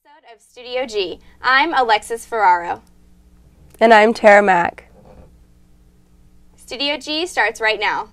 Episode of Studio G. I'm Alexis Ferraro. And I'm Tara Mack. Studio G starts right now.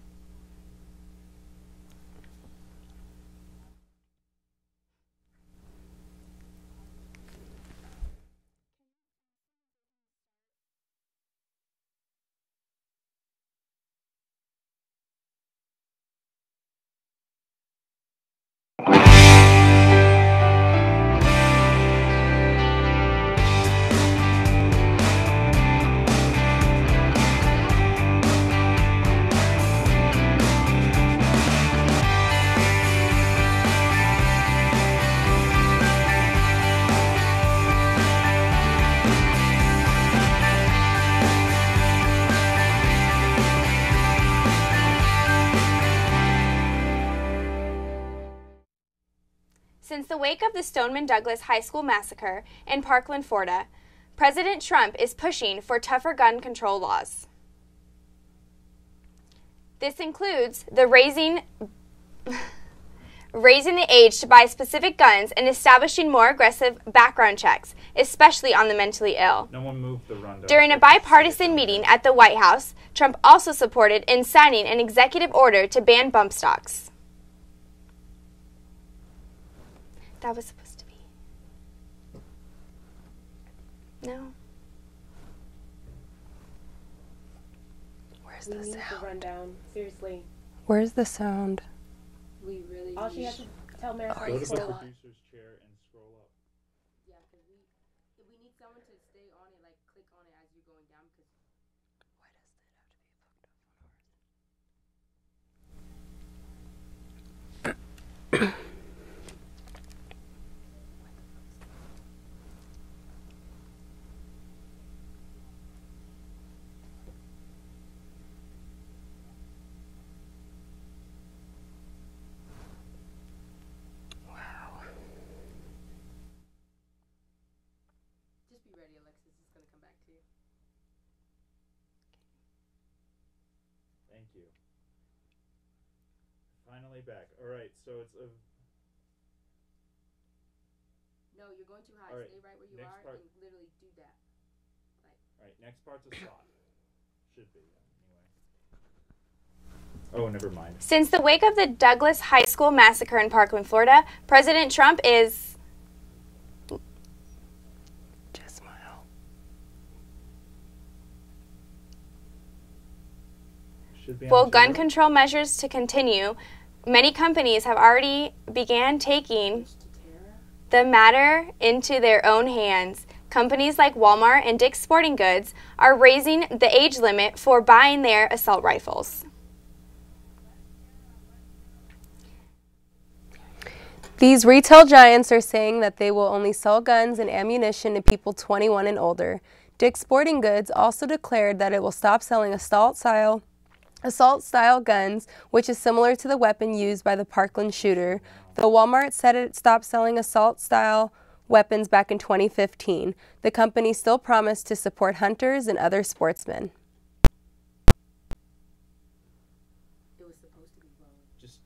Since the wake of the Stoneman Douglas High School massacre in Parkland, Florida, President Trump is pushing for tougher gun control laws. This includes the raising the age to buy specific guns and establishing more aggressive background checks, especially on the mentally ill. No one moved the rundown. During a bipartisan meeting at the White House, Trump also supported in signing an executive order to ban bump stocks. That was supposed to be. No. Where's We the need sound? the rundown. Seriously. Where's the sound? We really all she has to tell Marisol Go to to the scroll up. producer's chair and scroll up. Yeah, because we need someone to stay on it, like click on it as you're going down. Because Why does it have to be hooked up on ours? just be ready, Alexis. It's gonna come back to you. Thank you. Finally back. All right, so it's a. No, you're going too high. All right, Stay right where you next are part. and literally do that. All right, next part's a slot. Should be anyway. Oh, never mind. Since the wake of the Douglas High School massacre in Parkland, Florida, President Trump is Just smile. Should be. will on gun zero. control measures to continue. Many companies have already began taking To Tara. the matter into their own hands. Companies like Walmart and Dick's Sporting Goods are raising the age limit for buying their assault rifles. These retail giants are saying that they will only sell guns and ammunition to people 21 and older. Dick's Sporting Goods also declared that it will stop selling assault-style guns, which is similar to the weapon used by the Parkland shooter. Though Walmart said it stopped selling assault-style weapons back in 2015, the company still promised to support hunters and other sportsmen. It was supposed to be low. Just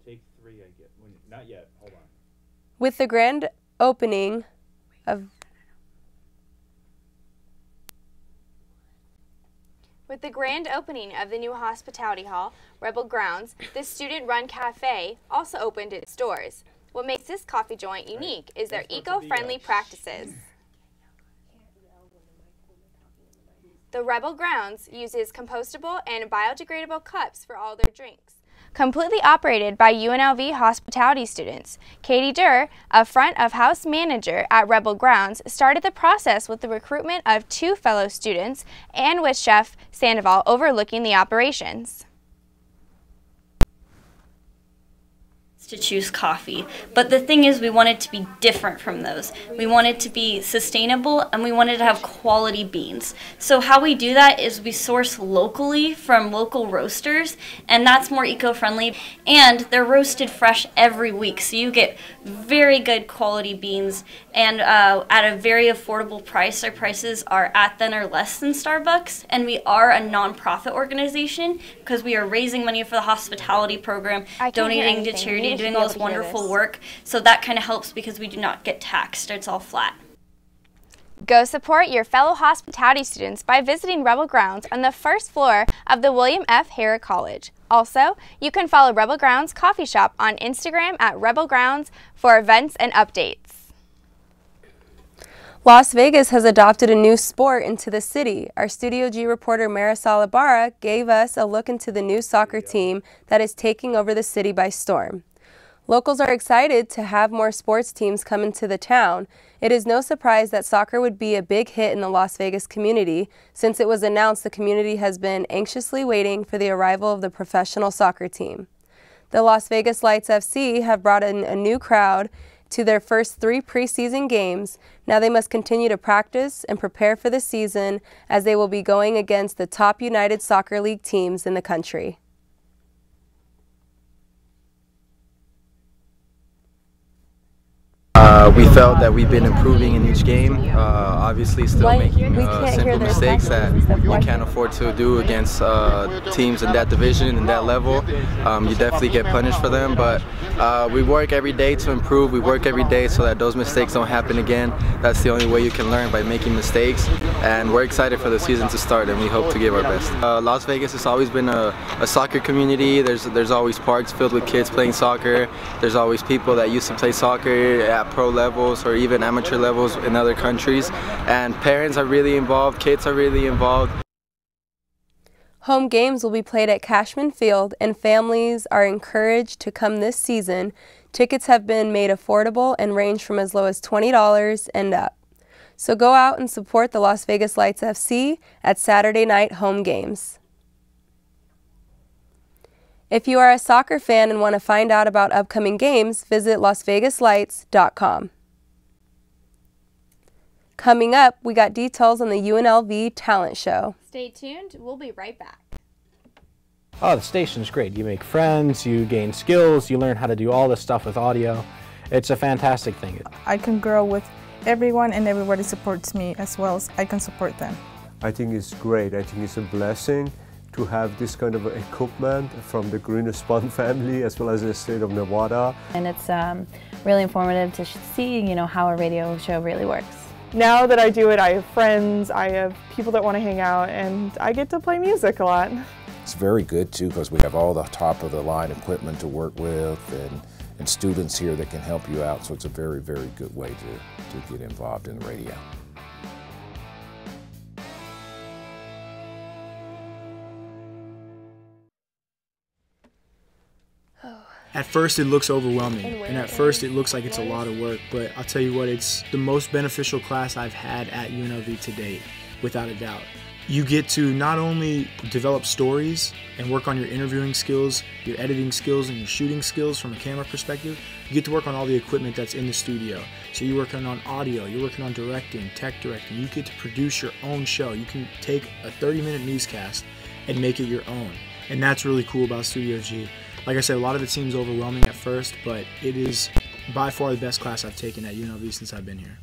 take 3. I get. Not yet. Hold on. With the grand opening of With the grand opening of the new hospitality hall, Rebel Grounds, the student-run cafe also opened its doors. What makes this coffee joint unique is their Next one's the, eco-friendly practices. The Rebel Grounds uses compostable and biodegradable cups for all their drinks. Completely operated by UNLV hospitality students, Katie Durr, a front-of-house manager at Rebel Grounds, started the process with the recruitment of 2 fellow students and with Chef Sandoval overlooking the operations. To choose coffee, but the thing is we wanted to be different from those. We wanted to be sustainable and we wanted to have quality beans. So how we do that is we source locally from local roasters, and that's more eco-friendly, and they're roasted fresh every week, so you get very good quality beans and at a very affordable price. Our prices are at then or less than Starbucks, and we are a non-profit organization because we are raising money for the hospitality program, donating to charity doing all this wonderful work. So that kind of helps because we do not get taxed. It's all flat. Go support your fellow hospitality students by visiting Rebel Grounds on the first floor of the William F. Harrah College. Also, you can follow Rebel Grounds Coffee Shop on Instagram at Rebel Grounds for events and updates. Las Vegas has adopted a new sport into the city. Our Studio G reporter Marisol Ibarra gave us a look into the new soccer team that is taking over the city by storm. Locals are excited to have more sports teams come into the town. It is no surprise that soccer would be a big hit in the Las Vegas community. Since it was announced, the community has been anxiously waiting for the arrival of the professional soccer team. The Las Vegas Lights FC have brought in a new crowd to their first 3 preseason games. Now they must continue to practice and prepare for the season as they will be going against the top United Soccer League teams in the country. We felt that we've been improving in each game, obviously still making simple mistakes that you can't afford to do against teams in that division and that level. You definitely get punished for them, but we work every day to improve. We work every day so that those mistakes don't happen again. That's the only way you can learn, by making mistakes, and we're excited for the season to start and we hope to give our best. Las Vegas has always been a soccer community. There's always parks filled with kids playing soccer. There's always people that used to play soccer at pro levels or even amateur levels in other countries, and parents are really involved, kids are really involved. Home games will be played at Cashman Field and families are encouraged to come this season. Tickets have been made affordable and range from as low as $20 and up. So go out and support the Las Vegas Lights FC at Saturday night home games. If you are a soccer fan and want to find out about upcoming games, visit lasvegaslights.com. Coming up, we got details on the UNLV talent show. Stay tuned. We'll be right back. Oh, the station's great. You make friends, you gain skills, you learn how to do all this stuff with audio. It's a fantastic thing. I can grow with everyone and everybody supports me as well as I can support them. I think it's great. I think it's a blessing to have this kind of equipment from the Karina family as well as the state of Nevada. And it's really informative to see, how a radio show really works. Now that I do it, I have friends, I have people that want to hang out, and I get to play music a lot. It's very good too because we have all the top of the line equipment to work with and students here that can help you out, so it's a very, very good way to get involved in the radio. At first it looks overwhelming, and at first it looks like it's a lot of work, but I'll tell you what, it's the most beneficial class I've had at UNLV to date, without a doubt. You get to not only develop stories and work on your interviewing skills, your editing skills, and your shooting skills from a camera perspective, you get to work on all the equipment that's in the studio. So you're working on audio, you're working on directing, tech directing, you get to produce your own show. You can take a 30-minute newscast and make it your own, and that's really cool about Studio G. Like I said, a lot of it seems overwhelming at first, but it is by far the best class I've taken at UNLV since I've been here.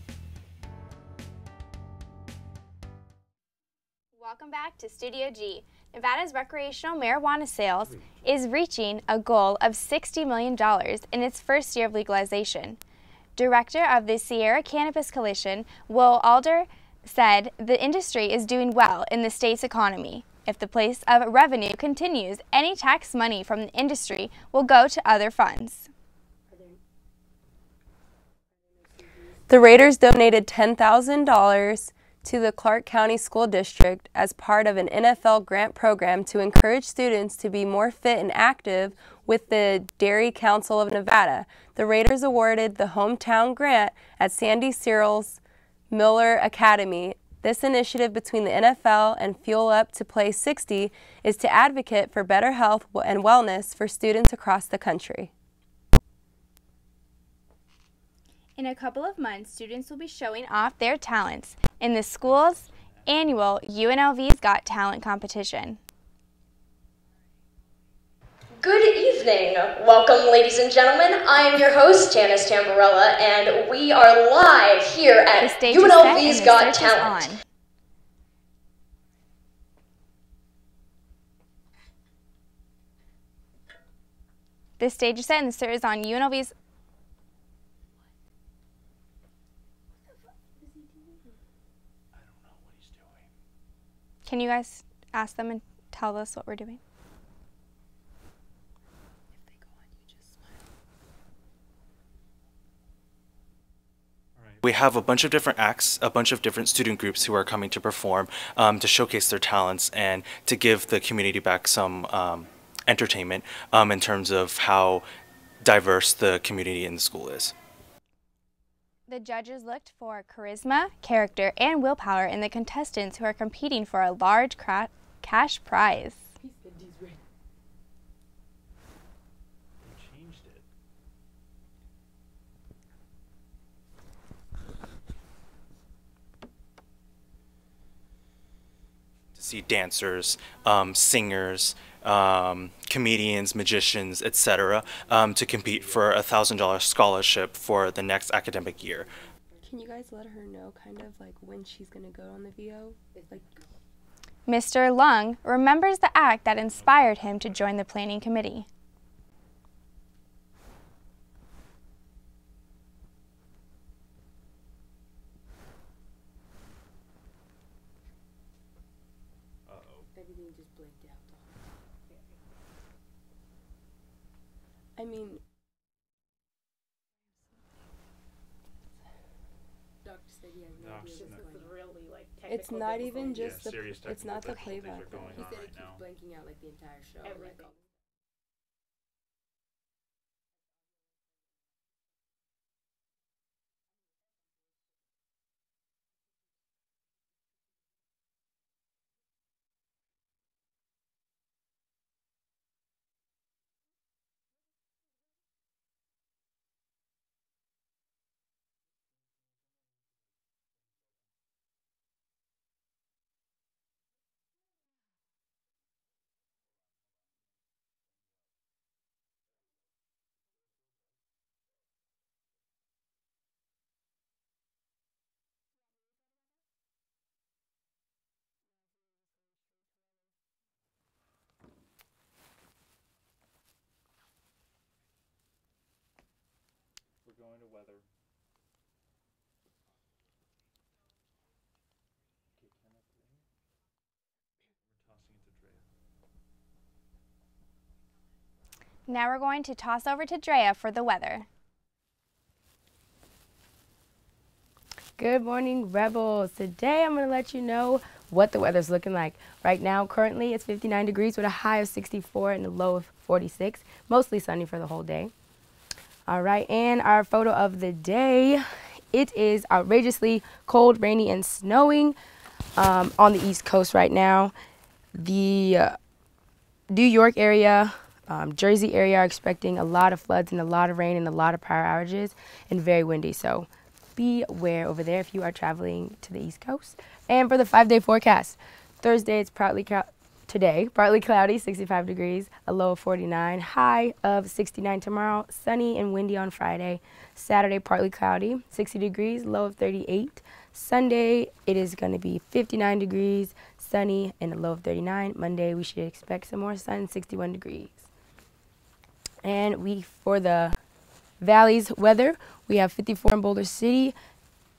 Welcome back to Studio G. Nevada's recreational marijuana sales is reaching a goal of $60 million in its first year of legalization. Director of the Sierra Cannabis Coalition, Will Alder, said the industry is doing well in the state's economy. If the pace of revenue continues, any tax money from the industry will go to other funds. The Raiders donated $10,000 to the Clark County School District as part of an NFL grant program to encourage students to be more fit and active with the Dairy Council of Nevada. The Raiders awarded the hometown grant at Sandy Searles Miller Academy. This initiative between the NFL and Fuel Up to Play 60 is to advocate for better health and wellness for students across the country. In a couple of months, students will be showing off their talents in the school's annual UNLV's Got Talent competition. Good evening. Welcome, ladies and gentlemen. I am your host, Janice Tamborella, and we are live here at UNLV's Got Talent. This stage is set and the stir is on UNLV's. Can you guys ask them and tell us what we're doing? We have a bunch of different acts, a bunch of different student groups who are coming to perform to showcase their talents and to give the community back some entertainment in terms of how diverse the community in the school is. The judges looked for charisma, character, and willpower in the contestants who are competing for a large cash prize. To see dancers, singers, comedians, magicians, etc., to compete for a $1,000 scholarship for the next academic year. Can you guys let her know kind of like when she's going to go on the VO? Like, Mr. Lung remembers the act that inspired him to join the planning committee. Everything just blanked out. I mean, Doctor said he has no idea what's going on. Really like it's not even just the, serious it's not the technical playback. difficulties He are said going it on keeps right now. blanking out like the entire show. Everything. Like, We're going to weather. Okay, can I play? We're tossing it to Drea. Now we're going to toss over to Drea for the weather. Good morning, Rebels. Today I'm going to let you know what the weather's looking like. Right now, currently, it's 59 degrees with a high of 64 and a low of 46. Mostly sunny for the whole day. All right, and our photo of the day, it is outrageously cold, rainy, and snowing on the East Coast right now. The New York area, Jersey area are expecting a lot of floods and a lot of rain and a lot of power outages and very windy. So beware over there if you are traveling to the East Coast. And for the 5-day forecast, Thursday it's partly cloudy, 65 degrees, a low of 49, high of 69 tomorrow, sunny and windy on Friday. Saturday partly cloudy, 60 degrees, low of 38. Sunday it is going to be 59 degrees, sunny and a low of 39. Monday we should expect some more sun, 61 degrees. And for the Valley's weather, we have 54 in Boulder City,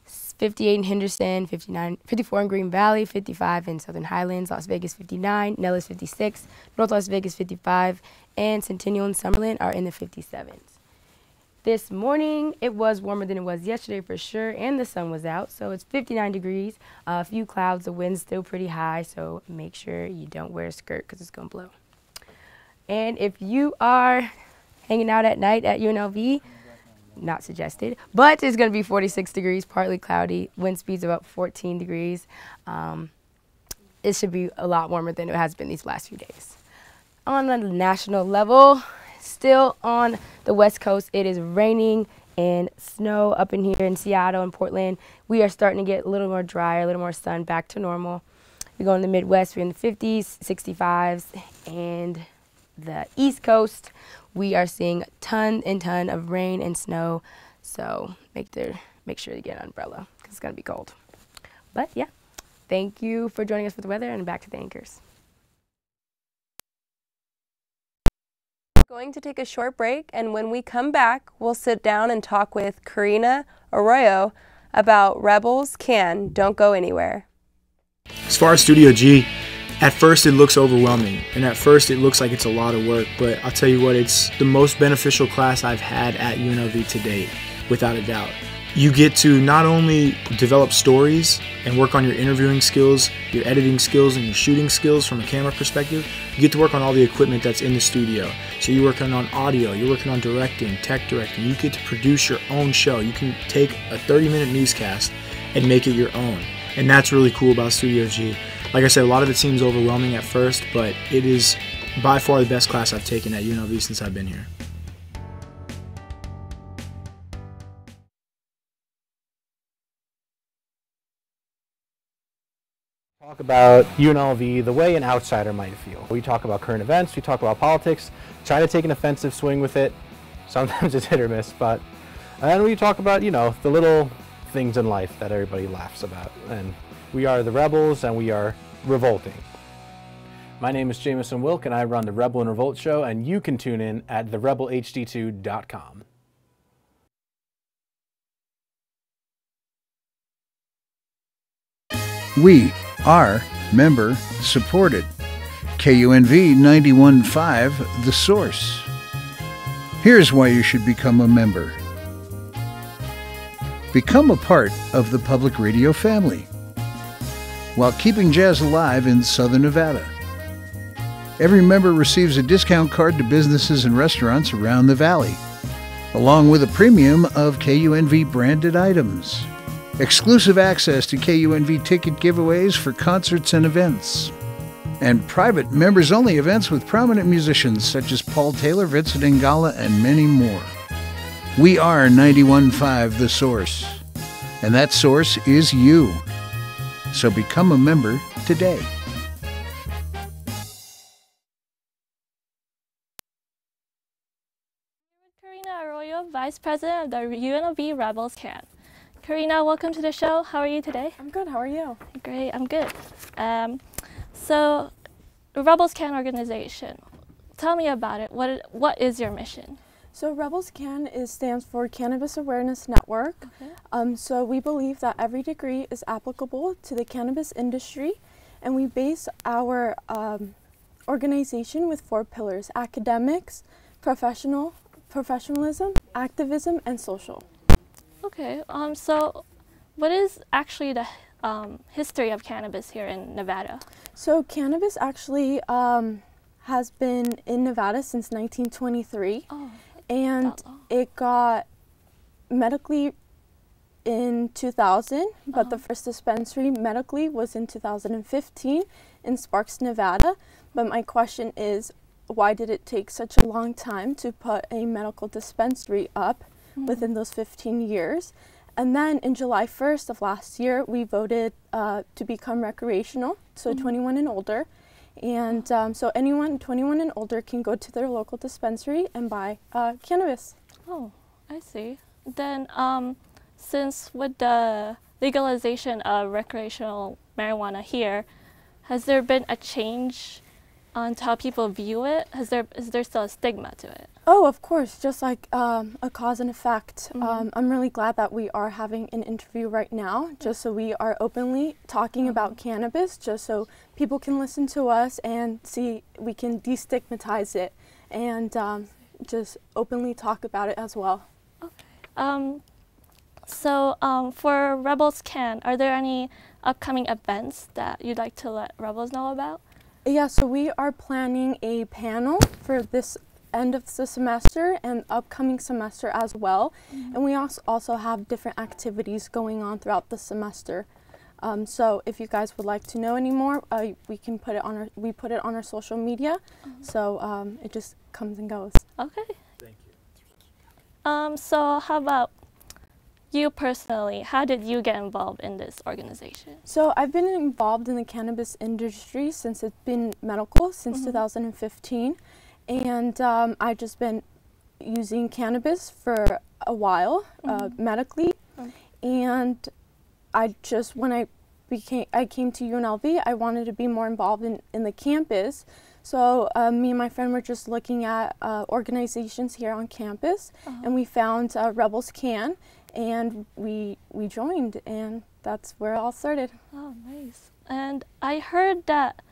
58 in Henderson, 54 in Green Valley, 55 in Southern Highlands, Las Vegas 59, Nellis 56, North Las Vegas 55, and Centennial and Summerlin are in the 57s. This morning, it was warmer than it was yesterday for sure, and the sun was out, so it's 59 degrees, a few clouds, the wind's still pretty high, so make sure you don't wear a skirt because it's going to blow. And if you are hanging out at night at UNLV, not suggested, but it's going to be 46 degrees, partly cloudy, wind speeds about 14 degrees. It should be a lot warmer than it has been these last few days. On the national level, still on the West Coast, it is raining and snow up in here in Seattle and Portland. We are starting to get a little more dry, a little more sun, back to normal. We go in the Midwest, we're in the 50s, 65s, and the East Coast, we are seeing ton and ton of rain and snow, so make sure to get an umbrella because it's going to be cold. But yeah, thank you for joining us for the weather, and back to the anchors. Going to take a short break, and when we come back, we'll sit down and talk with Karina Arroyo about Rebels Can. Don't go anywhere. As far as Studio G, at first it looks overwhelming, and at first it looks like it's a lot of work, but I'll tell you what, it's the most beneficial class I've had at UNLV to date, without a doubt. You get to not only develop stories and work on your interviewing skills, your editing skills, and your shooting skills from a camera perspective, you get to work on all the equipment that's in the studio. So you're working on audio, you're working on directing, tech directing, you get to produce your own show. You can take a 30-minute newscast and make it your own. And that's really cool about Studio G. Like I said, a lot of it seems overwhelming at first, but it is by far the best class I've taken at UNLV since I've been here. Talk about UNLV the way an outsider might feel. We talk about current events, we talk about politics, try to take an offensive swing with it. Sometimes it's hit or miss, but and then we talk about, you know, the little things in life that everybody laughs about. And we are the Rebels and we are revolting. My name is Jameson Wilk and I run the Rebel and Revolt show, and you can tune in at therebelhd2.com. We are member supported. KUNV 91.5, The Source. Here's why you should become a member. Become a part of the public radio family while keeping jazz alive in Southern Nevada. Every member receives a discount card to businesses and restaurants around the valley, along with a premium of KUNV branded items. Exclusive access to KUNV ticket giveaways for concerts and events, and private members-only events with prominent musicians such as Paul Taylor, Vincent Ingala, and many more. We are 91.5 The Source, and that source is you. So become a member today. Karina Arroyo, Vice President of the UNLV Rebels Can. Karina, welcome to the show. How are you today? I'm good. How are you? Great. I'm good. So, the Rebels Can organization. Tell me about it. What is your mission? So Rebels Can stands for Cannabis Awareness Network. Okay. So we believe that every degree is applicable to the cannabis industry, and we base our organization with 4 pillars: academics, professionalism, activism, and social. Okay, so what is actually the history of cannabis here in Nevada? So cannabis actually has been in Nevada since 1923, and it got medically in 2000, but the first dispensary medically was in 2015 in Sparks, Nevada. But my question is, why did it take such a long time to put a medical dispensary up within those 15 years? And then in July 1st of last year, we voted to become recreational, so 21 and older. And so anyone 21 and older can go to their local dispensary and buy cannabis. Oh, I see. Then since with the legalization of recreational marijuana here, has there been a change on how people view it? Is there still a stigma to it? Oh, of course, just like a cause and effect. I'm really glad that we are having an interview right now, just so we are openly talking about cannabis, just so people can listen to us and see we can destigmatize it and just openly talk about it as well. Okay. So for Rebels Can, are there any upcoming events that you'd like to let Rebels know about? Yeah, so we are planning a panel for this end of the semester and upcoming semester as well. And we also have different activities going on throughout the semester. So if you guys would like to know any more, we can put it on our social media. So it just comes and goes. Okay. Thank you. So how about you personally? How did you get involved in this organization? So I've been involved in the cannabis industry since it's been medical since 2015. And I've just been using cannabis for a while, medically. And when I I came to UNLV, I wanted to be more involved in the campus. So me and my friend were just looking at organizations here on campus, and we found Rebels Can, and we joined, and that's where it all started. Oh, nice. And I heard that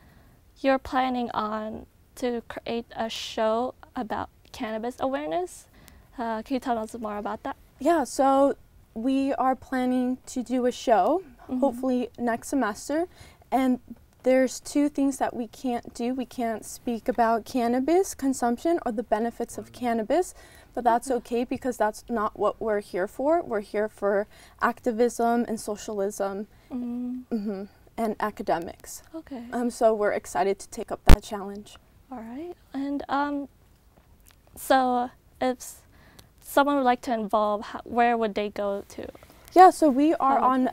you're planning on to create a show about cannabis awareness. Can you tell us more about that? Yeah, so we are planning to do a show, hopefully next semester, and there's two things that we can't do. We can't speak about cannabis consumption or the benefits of cannabis, but that's okay because that's not what we're here for. We're here for activism and socialism and academics. Okay. So we're excited to take up that challenge. All right. And so if someone would like to involve, where would they go to? Yeah, so we are on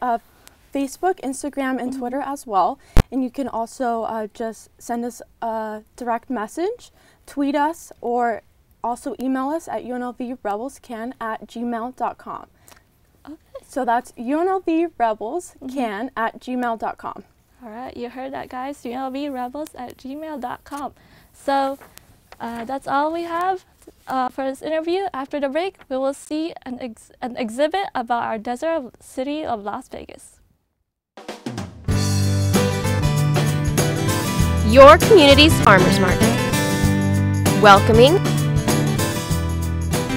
Facebook, Instagram, and Twitter as well. And you can also just send us a direct message, tweet us, or also email us at unlvrebelscan@gmail.com. Okay. So that's unlvrebelscan@gmail.com. All right, you heard that, guys. unlvrebels@gmail.com. So that's all we have for this interview. After the break, we will see an exhibit about our desert city of Las Vegas. Your community's farmers market. Welcoming,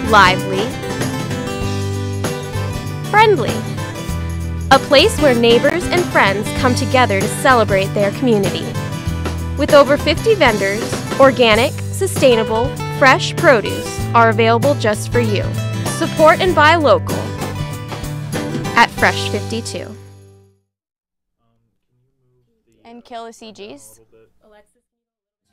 lively, friendly. A place where neighbors and friends come together to celebrate their community. With over 50 vendors, organic, sustainable, fresh produce are available just for you. Support and buy local at Fresh 52. And kill the CGs.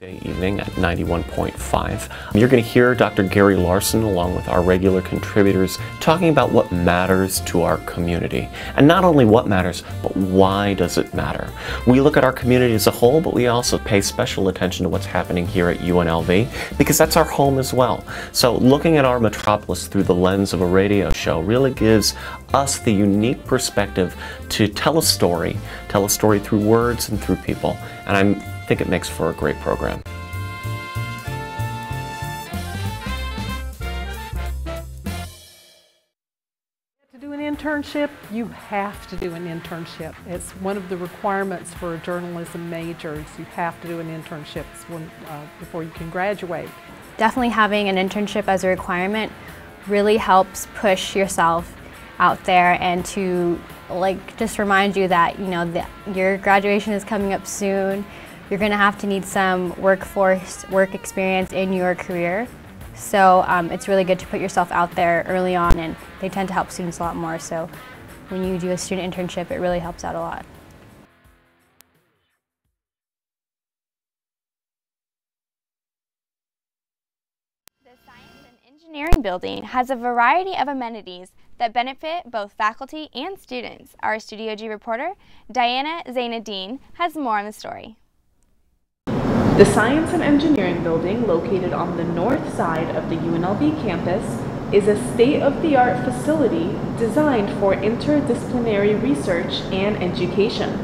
Evening at 91.5. You're going to hear Dr. Gary Larson along with our regular contributors talking about what matters to our community. And not only what matters, but why does it matter? We look at our community as a whole, but we also pay special attention to what's happening here at UNLV because that's our home as well. So looking at our metropolis through the lens of a radio show really gives us the unique perspective to tell a story through words and through people. And I think it makes for a great program. To do an internship, you have to do an internship. It's one of the requirements for a journalism major. You have to do an internship before you can graduate. Definitely having an internship as a requirement really helps push yourself out there and to just remind you that your graduation is coming up soon. You're going to have to need some work experience in your career. So it's really good to put yourself out there early on, and they tend to help students a lot more. So when you do a student internship, it really helps out a lot. The Science and Engineering Building has a variety of amenities that benefit both faculty and students. Our Studio G reporter, Diana Zainadine, has more on the story. The Science and Engineering Building, located on the north side of the UNLV campus, is a state-of-the-art facility designed for interdisciplinary research and education.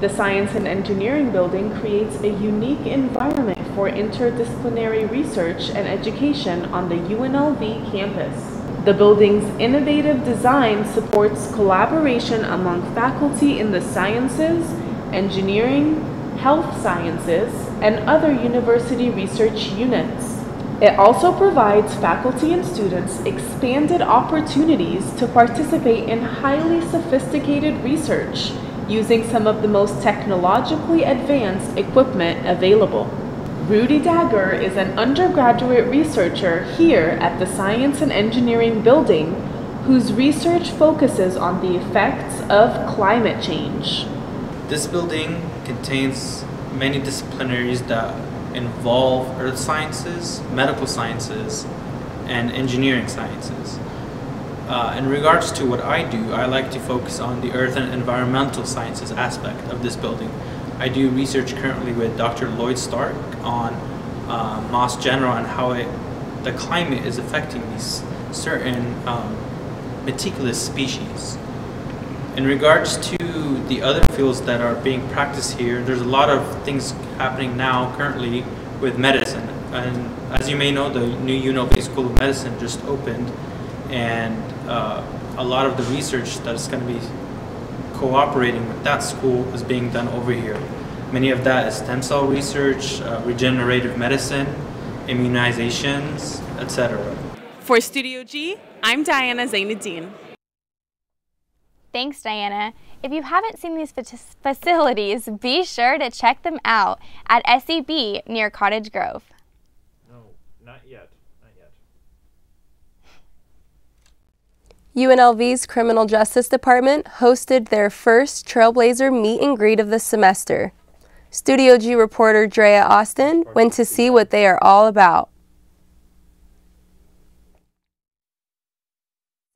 The Science and Engineering Building creates a unique environment for interdisciplinary research and education on the UNLV campus. The building's innovative design supports collaboration among faculty in the sciences, engineering, health sciences, and other university research units. It also provides faculty and students expanded opportunities to participate in highly sophisticated research using some of the most technologically advanced equipment available. Rudy Dagger is an undergraduate researcher here at the Science and Engineering Building whose research focuses on the effects of climate change. This building contains many disciplinaries that involve earth sciences, medical sciences, and engineering sciences. In regards to what I do, I like to focus on the earth and environmental sciences aspect of this building. I do research currently with Dr. Lloyd Stark on Moss General and how the climate is affecting these certain meticulous species. In regards to the other fields that are being practiced here, there's a lot of things happening now currently with medicine. And as you may know, the new UNLV School of Medicine just opened, and a lot of the research that's going to be cooperating with that school is being done over here. Many of that is stem cell research, regenerative medicine, immunizations, etc. For Studio G, I'm Diana Zainuddin. Thanks, Diana. If you haven't seen these facilities, be sure to check them out at SEB near Cottage Grove. No, not yet. Not yet. UNLV's Criminal Justice Department hosted their first Trailblazer meet and greet of the semester. Studio G reporter Drea Austin went to see what they are all about.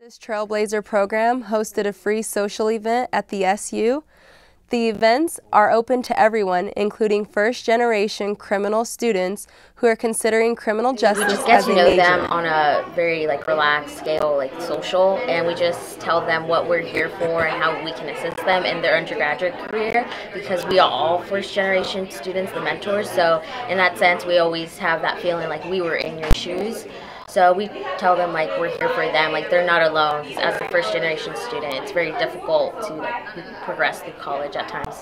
This Trailblazer program hosted a free social event at the SU. The events are open to everyone, including first-generation criminal students who are considering criminal justice we just get as to a know major. them on a very relaxed scale, social, and we just tell them what we're here for and how we can assist them in their undergraduate career, because we are all first-generation students, the mentors. So in that sense, we always have that feeling like we were in your shoes. So we tell them we're here for them, they're not alone. As a first generation student, it's very difficult to progress through college at times.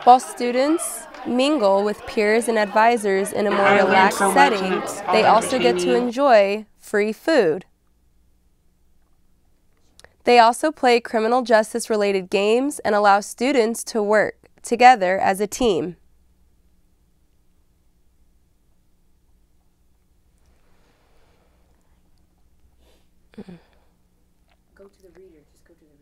While students mingle with peers and advisors in a more relaxed setting, they also get to enjoy free food. They also play criminal justice-related games and allow students to work together as a team.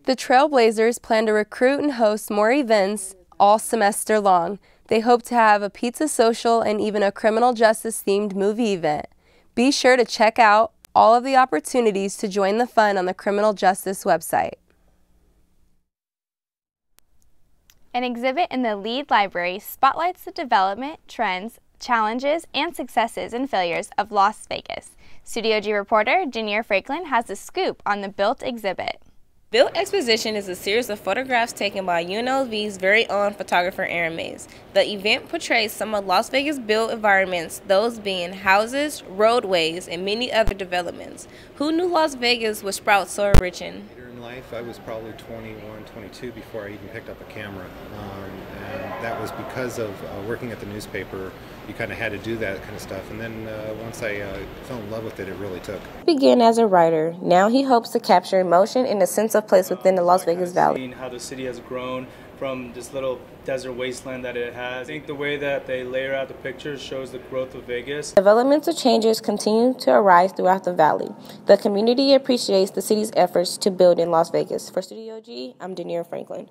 The Trailblazers plan to recruit and host more events all semester long. They hope to have a pizza social and even a criminal justice-themed movie event. Be sure to check out all of the opportunities to join the fun on the Criminal Justice website. An exhibit in the Lead Library spotlights the development, trends, challenges, and successes and failures of Las Vegas. Studio G reporter Janier Franklin has the scoop on the Built exhibit. Built Exposition is a series of photographs taken by UNLV's very own photographer Aaron Mays. The event portrays some of Las Vegas' built environments, those being houses, roadways, and many other developments. Who knew Las Vegas would sprout so rich in? Later in life, I was probably 21, 22 before I even picked up a camera. And that was because of working at the newspaper. You kind of had to do that kind of stuff. And then once I fell in love with it, it really took. He began as a writer. Now he hopes to capture emotion and a sense of place within the Las Vegas Valley. Seeing how the city has grown from this little desert wasteland that it has. I think the way that they layer out the pictures shows the growth of Vegas. Developmental changes continue to arise throughout the valley. The community appreciates the city's efforts to build in Las Vegas. For Studio G, I'm Janier Franklin.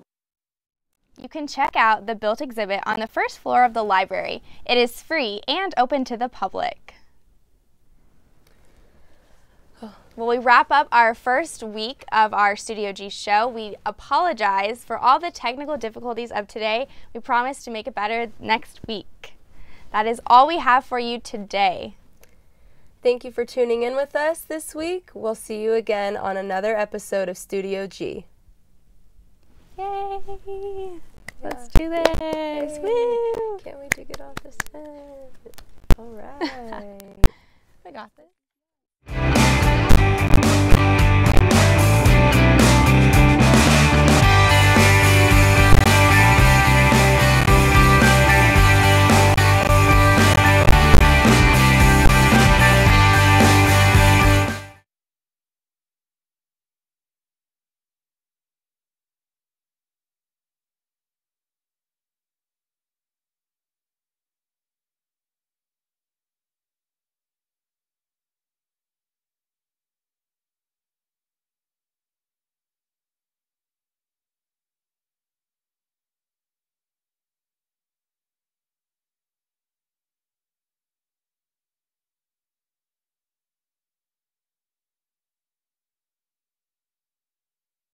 You can check out the Built exhibit on the first floor of the library. It is free and open to the public. Well, we wrap up our first week of our Studio G show. We apologize for all the technical difficulties of today. We promise to make it better next week. That is all we have for you today. Thank you for tuning in with us this week. We'll see you again on another episode of Studio G. Yay! Let's do this! Woo! Can't wait to get off this fan. All right. I got this.